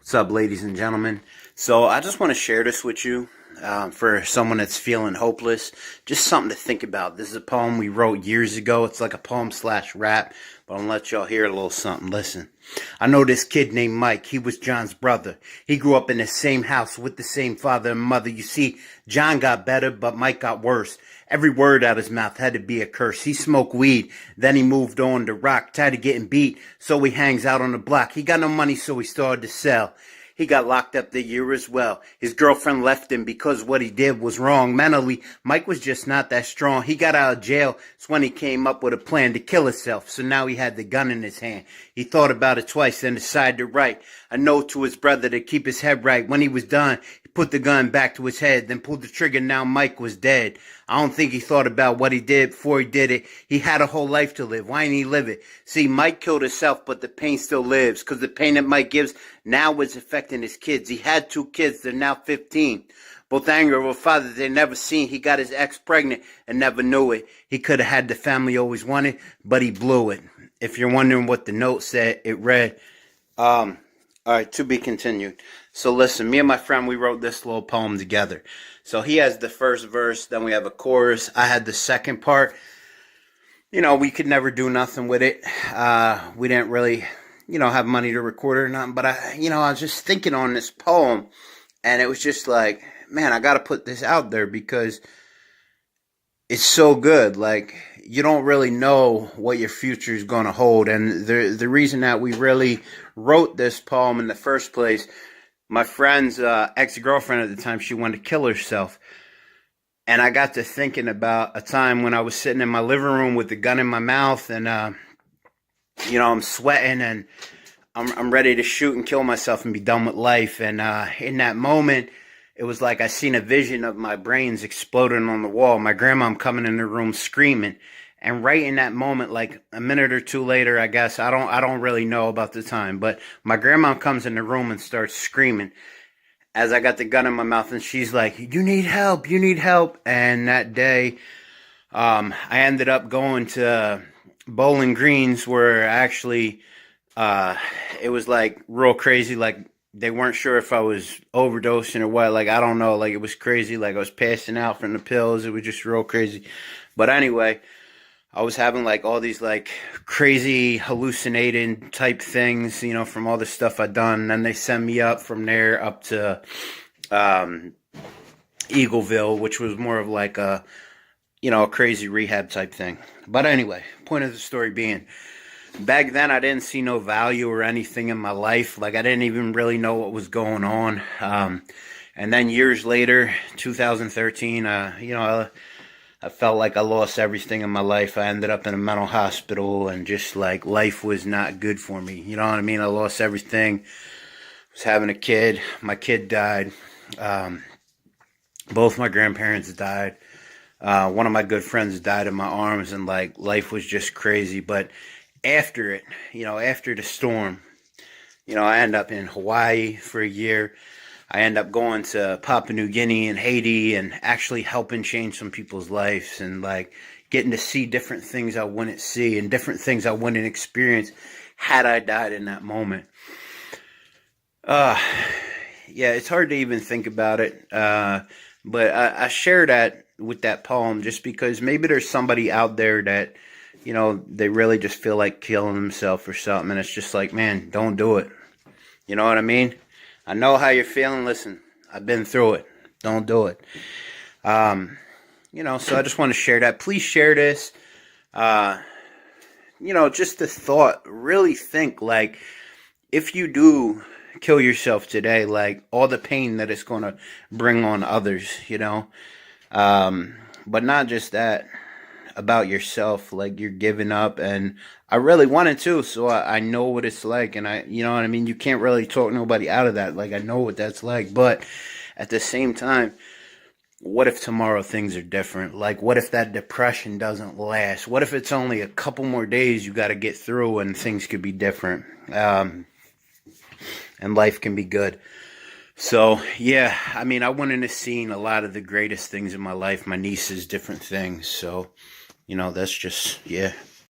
What's up, ladies and gentlemen? So I just want to share this with you for someone that's feeling hopeless. Just something to think about. This is a poem we wrote years ago. It's like a poem slash rap, but I'm gonna let y'all hear a little something. Listen. I know this kid named Mike. He was John's brother. He grew up in the same house with the same father and mother. You see, John got better, but Mike got worse. Every word out his mouth had to be a curse. He smoked weed, then he moved on to rock, tired of getting beat, so he hangs out on the block. He got no money, so he started to sell. He got locked up the year as well. His girlfriend left him because what he did was wrong. Mentally, Mike was just not that strong. He got out of jail. It's when he came up with a plan to kill himself. So now he had the gun in his hand. He thought about it twice, then decided to write a note to his brother to keep his head right. When he was done, he put the gun back to his head, then pulled the trigger. Now Mike was dead. I don't think he thought about what he did before he did it. He had a whole life to live. Why didn't he live it? See, Mike killed himself, but the pain still lives. Because the pain that Mike gives now is affecting his kids. He had 2 kids. They're now 15. Both angry over a father they never seen. He got his ex pregnant and never knew it. He could have had the family always wanted, but he blew it. If you're wondering what the note said, it read, all right, to be continued. So listen, me and my friend, we wrote this little poem together. So he has the first verse, then we have a chorus. I had the second part. You know, we could never do nothing with it. We didn't really, have money to record it or nothing. But I was just thinking on this poem, and it was just like, man, I got to put this out there because it's so good. Like, you don't really know what your future is going to hold. And the reason that we really wrote this poem in the first place, my friend's ex-girlfriend at the time, she wanted to kill herself. And I got to thinking about a time when I was sitting in my living room with the gun in my mouth and, I'm sweating and I'm ready to shoot and kill myself and be done with life. And in that moment, it was like I seen a vision of my brains exploding on the wall. My grandma coming in the room screaming. And right in that moment, like a minute or two later, I guess, I don't really know about the time, but my grandma comes in the room and starts screaming as I got the gun in my mouth, and she's like, you need help, you need help. And that day, I ended up going to Bowling Greens where actually, it was like real crazy. Like they weren't sure if I was overdosing or what. Like, I don't know. Like it was crazy. Like I was passing out from the pills. It was just real crazy. But anyway, I was having like all these like crazy hallucinating type things, from all the stuff I'd done. And then they sent me up from there up to Eagleville, which was more of like a crazy rehab type thing. But anyway, point of the story being, back then I didn't see no value or anything in my life. Like I didn't even really know what was going on. And then years later, 2013, I felt like I lost everything in my life. I ended up in a mental hospital and just like life was not good for me. You know what I mean? I lost everything. I was having a kid. My kid died. Both my grandparents died. One of my good friends died in my arms, and like life was just crazy. But after it, after the storm, I ended up in Hawaii for a year. I end up going to Papua New Guinea and Haiti and actually helping change some people's lives and like getting to see different things I wouldn't see and different things I wouldn't experience had I died in that moment. Yeah, it's hard to even think about it. But I share that with that poem just because maybe there's somebody out there that, they really just feel like killing themselves or something. And it's just like, man, don't do it. You know what I mean? I know how you're feeling. Listen, I've been through it. Don't do it. So I just want to share that. Please share this. Just the thought. Really think, like, if you do kill yourself today, like, all the pain that it's going to bring on others, But not just that. About yourself, like you're giving up, and I really wanted to, so I know what it's like, and you know what I mean, you can't really talk nobody out of that. Like I know what that's like, but at the same time, what if tomorrow things are different? Like what if that depression doesn't last? What if it's only a couple more days you got to get through and things could be different, and life can be good. So, yeah, I mean, I wouldn't have seen a lot of the greatest things in my life, my nieces, different things. So, that's just, yeah.